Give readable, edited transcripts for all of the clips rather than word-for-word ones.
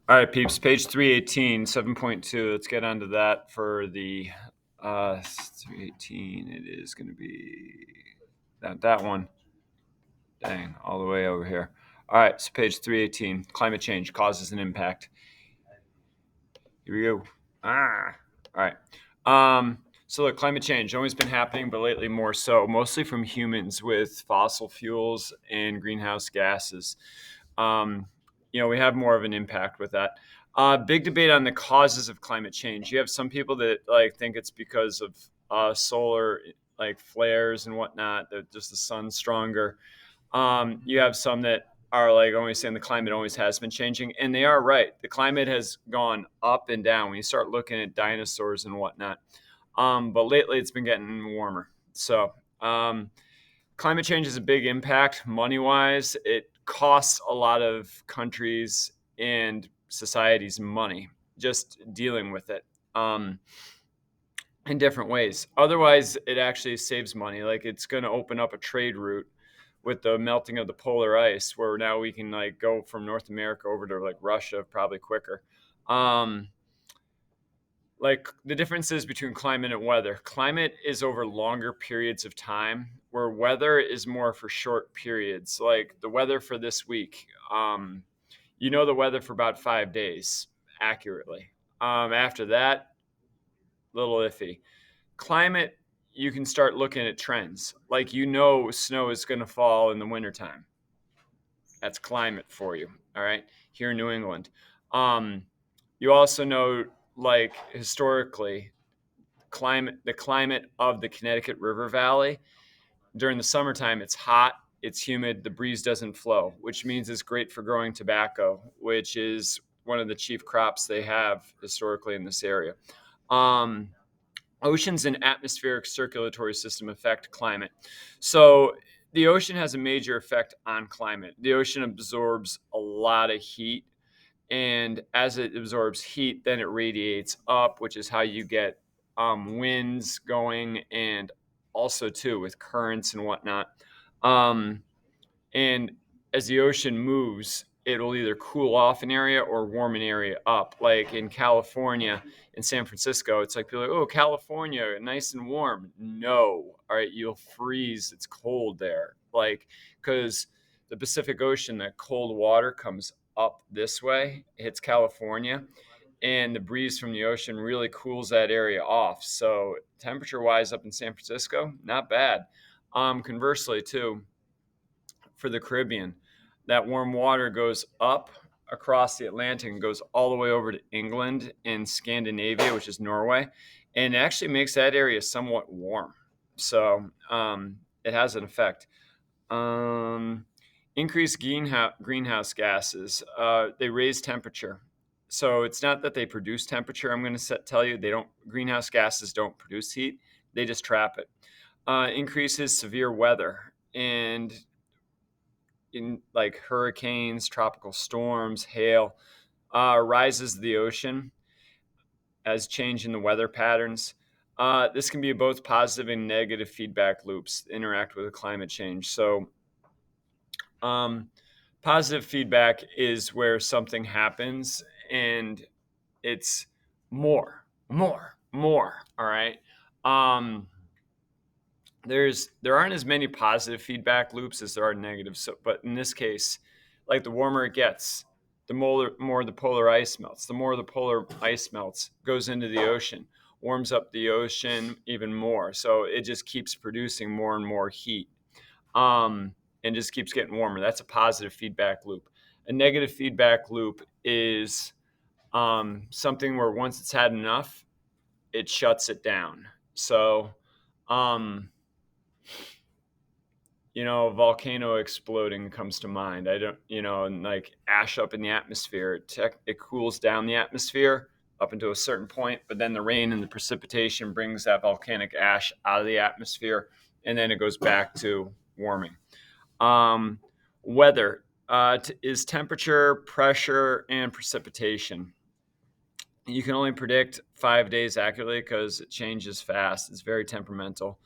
All right, peeps, page 318, 7.2. Let's get onto that for the 318. It is going to be that one. Dang, all the way over here. All right, so page 318, climate change causes an impact. Here we go. All right. So look, climate change always been happening, but lately more so, mostly from humans with fossil fuels and greenhouse gases. Um, we have more of an impact with that. Big debate on the causes of climate change. You have some people that like think it's because of solar like flares and whatnot. That just the sun's stronger. You have some that are like always saying the climate always has been changing, and they are right. The climate has gone up and down when you start looking at dinosaurs and whatnot. But lately, it's been getting warmer. So, climate change is a big impact money wise. It costs a lot of countries and societies money just dealing with it. In different ways. Otherwise, it actually saves money. Like it's going to open up a trade route with the melting of the polar ice, where now we can like go from North America over to like Russia probably quicker. Um, like the differences between climate and weather. Climate is over longer periods of time, where weather is more for short periods. Like the weather for this week, the weather for about 5 days accurately. After that, little iffy. Climate, you can start looking at trends. Like snow is going to fall in the wintertime. That's climate for you. All right. Here in New England. Um, you also know, like historically, the climate of the Connecticut River Valley during the summertime, it's hot, it's humid, the breeze doesn't flow, which means it's great for growing tobacco, which is one of the chief crops they have historically in this area. Um, Oceans and atmospheric circulatory system affect climate. So the ocean has a major effect on climate. The ocean absorbs a lot of heat, and as it absorbs heat, then it radiates up, which is how you get winds going, and also too with currents and whatnot. Um, and as the ocean moves, it'll either cool off an area or warm an area up. Like in California, in San Francisco, it's like people are like, oh, California, nice and warm. No, all right, you'll freeze. It's cold there. Like, because the Pacific Ocean, that cold water comes up this way, hits California, and the breeze from the ocean really cools that area off. So, temperature wise, up in San Francisco, not bad. Conversely, too, for the Caribbean. That warm water goes up across the Atlantic and goes all the way over to England and Scandinavia, which is Norway, and it actually makes that area somewhat warm. So it has an effect. Um, Increased greenhouse gases. They raise temperature. So it's not that they produce temperature. I'm going to tell you they don't. Greenhouse gases don't produce heat. They just trap it. Increases severe weather, and in like hurricanes, tropical storms, hail, rises the ocean as change in the weather patterns. This can be both positive and negative feedback loops interact with the climate change. So, um, positive feedback is where something happens and it's more. All right. Um, there aren't as many positive feedback loops as there are negative. So, but in this case, like the warmer it gets, the more the polar ice melts. The more the polar ice melts, goes into the ocean, warms up the ocean even more. So it just keeps producing more and more heat, and just keeps getting warmer. That's a positive feedback loop. A negative feedback loop is something where once it's had enough, it shuts it down. So, um, a volcano exploding comes to mind. I don't, and like ash up in the atmosphere, it cools down the atmosphere up into a certain point, but then the rain and the precipitation brings that volcanic ash out of the atmosphere, and then it goes back to warming. Um, Weather is temperature, pressure, and precipitation. You can only predict 5 days accurately because it changes fast. It's very temperamental.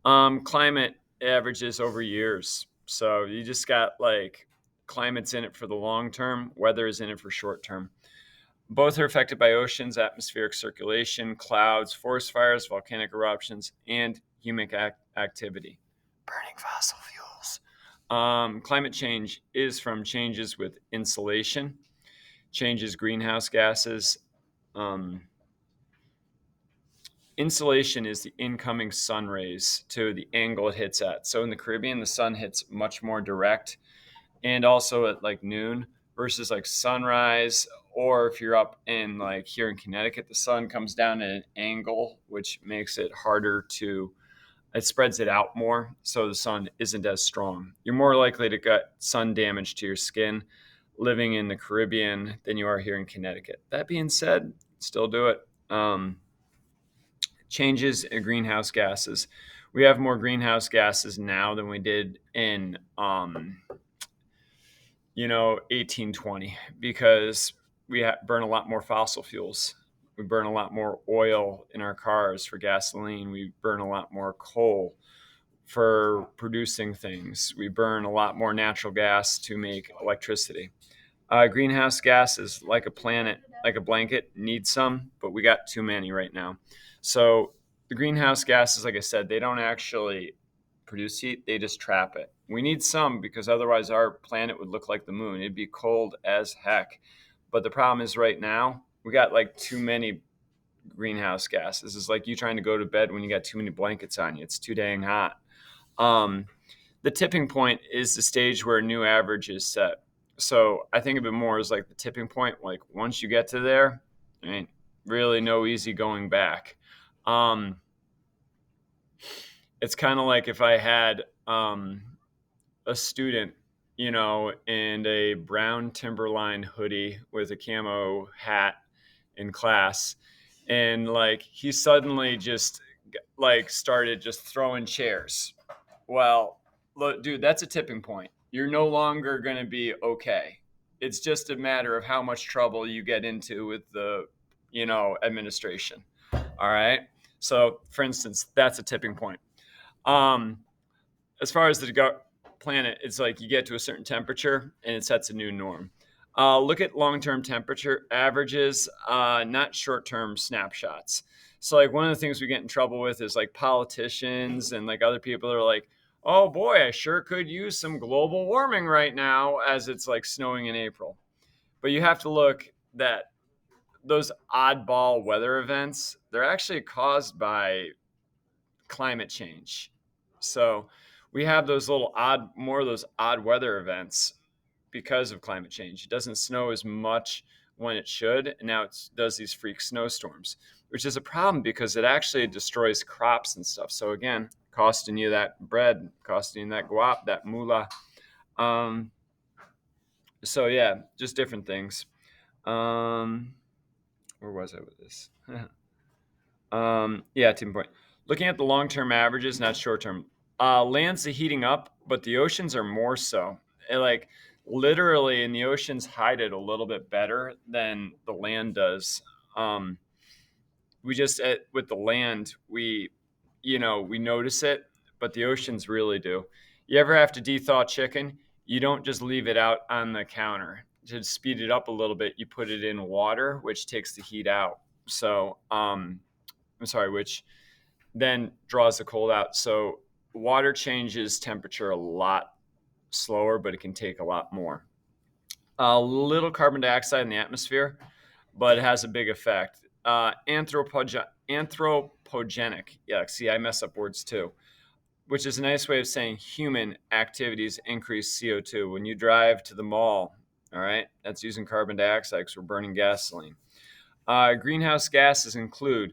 Climate averages over years. So you just got like Climate's in it for the long term, weather is in it for short term. Both are affected by oceans, atmospheric circulation, clouds, forest fires, volcanic eruptions, and human activity. Burning fossil fuels. Climate change is from changes with insulation, changes greenhouse gases. Insolation is the incoming sun rays to the angle it hits at. So in the Caribbean, the sun hits much more direct, and also at like noon versus like sunrise. Or if you're up in like here in Connecticut, the sun comes down at an angle, which makes it harder to, it spreads it out more. So the sun isn't as strong. You're more likely to get sun damage to your skin living in the Caribbean than you are here in Connecticut. That being said, still do it. Changes in greenhouse gases. We have more greenhouse gases now than we did in 1820, because we burn a lot more fossil fuels. We burn a lot more oil in our cars for gasoline. We burn a lot more coal for producing things. We burn a lot more natural gas to make electricity. Greenhouse gases, like a planet, like a blanket, need some, but we got too many right now. So the greenhouse gases, like I said, they don't actually produce heat, they just trap it. We need some because otherwise our planet would look like the moon. It'd be cold as heck. But the problem is right now, we got like too many greenhouse gases. It's like you trying to go to bed when you got too many blankets on you. It's too dang hot. The tipping point is the stage where a new average is set. So I think of it more as like the tipping point. Like once you get to there, I mean, really no easy going back. It's kind of like if I had a student, in a brown Timberline hoodie with a camo hat in class, and like he suddenly just like started just throwing chairs. Well, look, dude, that's a tipping point. You're no longer going to be okay. It's just a matter of how much trouble you get into with the, administration. All right. So, for instance, that's a tipping point. As far as the planet, it's like you get to a certain temperature and it sets a new norm. Look at long-term temperature averages, not short-term snapshots. So, like, one of the things we get in trouble with is like politicians and like other people are like, oh boy, I sure could use some global warming right now as it's like snowing in April. But you have to look that those oddball weather events, they're actually caused by climate change. So we have those more of those odd weather events because of climate change. It doesn't snow as much when it should, and now it does these freak snowstorms, which is a problem because it actually destroys crops and stuff. So again, costing you that bread, costing you that guap, that moolah. So yeah, just different things. Where was I with this? Yeah, 10 point. Looking at the long-term averages, not short-term. Land's heating up, but the oceans are more so. Like literally, in the oceans hide it a little bit better than the land does. We just with the land, we notice it, but the oceans really do. You ever have to dethaw chicken? You don't just leave it out on the counter. To speed it up a little bit, you put it in water, which takes the heat out. So, which then draws the cold out. So water changes temperature a lot slower, but it can take a lot more. A little carbon dioxide in the atmosphere, but it has a big effect. Anthropogenic. Yeah, see, I mess up words too, which is a nice way of saying human activities increase CO2. When you drive to the mall, all right, that's using carbon dioxide because we're burning gasoline. Greenhouse gases include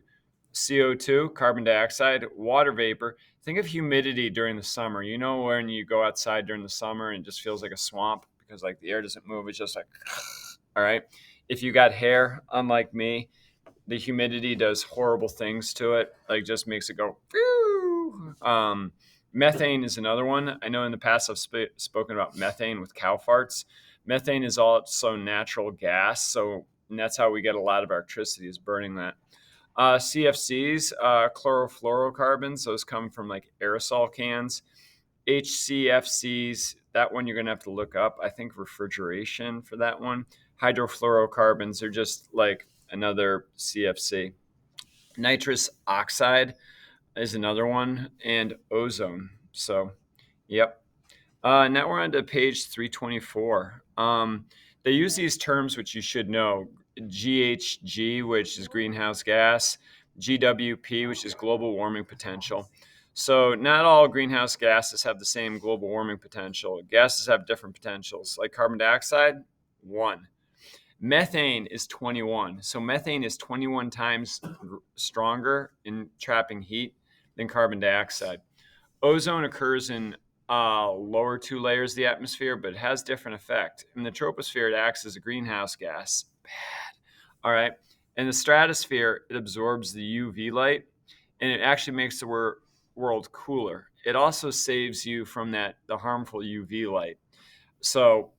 CO2, carbon dioxide, water vapor. Think of humidity during the summer. You know when you go outside during the summer and it just feels like a swamp because like the air doesn't move. It's just like, all right. If you got hair, unlike me, the humidity does horrible things to it. Like just makes it go. Methane is another one. I know in the past I've spoken about methane with cow farts. Methane is also natural gas, and that's how we get a lot of our electricity is burning that. CFCs, chlorofluorocarbons, those come from like aerosol cans. HCFCs, that one you're going to have to look up. I think refrigeration for that one. Hydrofluorocarbons are just like another CFC. Nitrous oxide is another one, and ozone. So, yep. Now we're on to page 324. They use these terms, which you should know: GHG, which is greenhouse gas, GWP, which is global warming potential. So, not all greenhouse gases have the same global warming potential. Gases have different potentials, like carbon dioxide, 1. Methane is 21. So, methane is 21 times stronger in trapping heat than carbon dioxide. Ozone occurs in lower two layers of the atmosphere, but it has different effect. In the troposphere, it acts as a greenhouse gas. Bad. All right. In the stratosphere, it absorbs the UV light, and it actually makes the world cooler. It also saves you from the harmful UV light. So,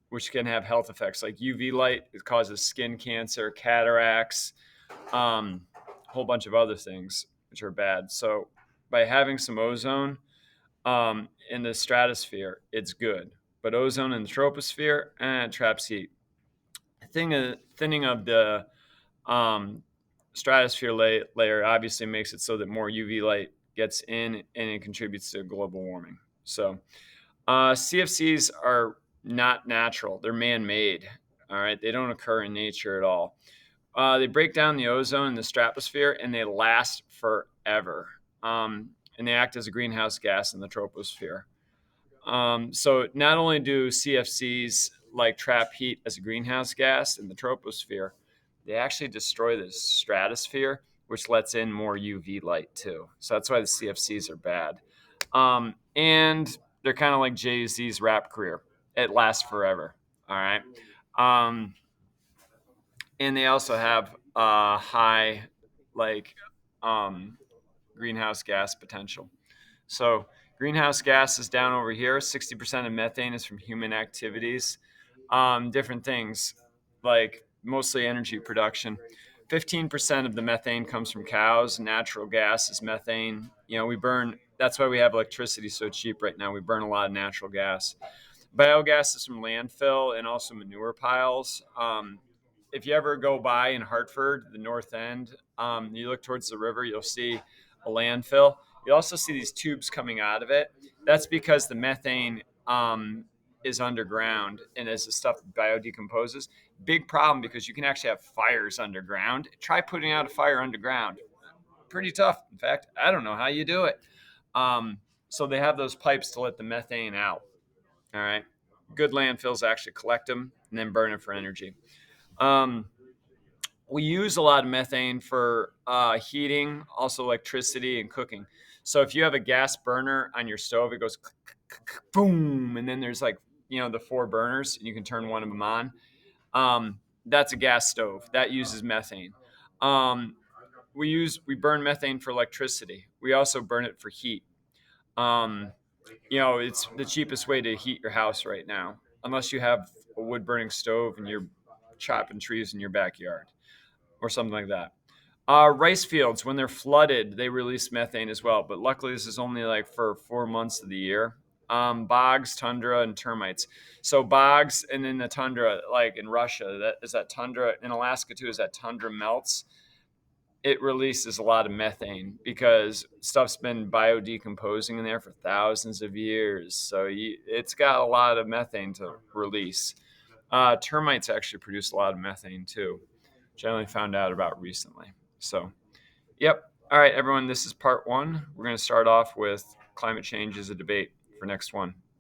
which can have health effects like UV light. It causes skin cancer, cataracts, a whole bunch of other things which are bad. So, by having some ozone in the stratosphere, it's good. But ozone in the troposphere, traps heat. Thinning of the stratosphere layer obviously makes it so that more UV light gets in, and it contributes to global warming. So, CFCs are not natural; they're man-made. All right, they don't occur in nature at all. They break down the ozone in the stratosphere, and they last forever. And they act as a greenhouse gas in the troposphere. So not only do CFCs like trap heat as a greenhouse gas in the troposphere, they actually destroy the stratosphere, which lets in more UV light too. So that's why the CFCs are bad. And they're kind of like Jay-Z's rap career. It lasts forever. All right. Um, and they also have high like um, greenhouse gas potential. So greenhouse gas is down over here. 60% of methane is from human activities. Different things like mostly energy production. 15% of the methane comes from cows. Natural gas is methane. We burn. That's why we have electricity so cheap right now. We burn a lot of natural gas. Biogas is from landfill and also manure piles. If you ever go by in Hartford, the north end, you look towards the river, you'll see a landfill. You also see these tubes coming out of it. That's because the methane is underground, and as the stuff biodecomposes, big problem because you can actually have fires underground. Try putting out a fire underground. Pretty tough. In fact, I don't know how you do it. So they have those pipes to let the methane out. All right. Good landfills actually collect them and then burn it for energy. Um, we use a lot of methane for heating, also electricity and cooking. So if you have a gas burner on your stove, it goes boom, and then there's the 4 burners, and you can turn one of them on. That's a gas stove that uses methane. Um, we burn methane for electricity. We also burn it for heat. Um, it's the cheapest way to heat your house right now, unless you have a wood burning stove and you're chopping trees in your backyard or something like that. Rice fields, when they're flooded, they release methane as well, but luckily this is only like for 4 months of the year. Bogs, tundra, and termites. So bogs, and then the tundra, like in Russia, that tundra. In Alaska too, as that tundra melts, it releases a lot of methane because stuff's been biodecomposing in there for thousands of years. So it's got a lot of methane to release. Termites actually produce a lot of methane too, which I only found out about recently. So, yep. All right, everyone, this is part 1. We're going to start off with climate change as a debate for next one.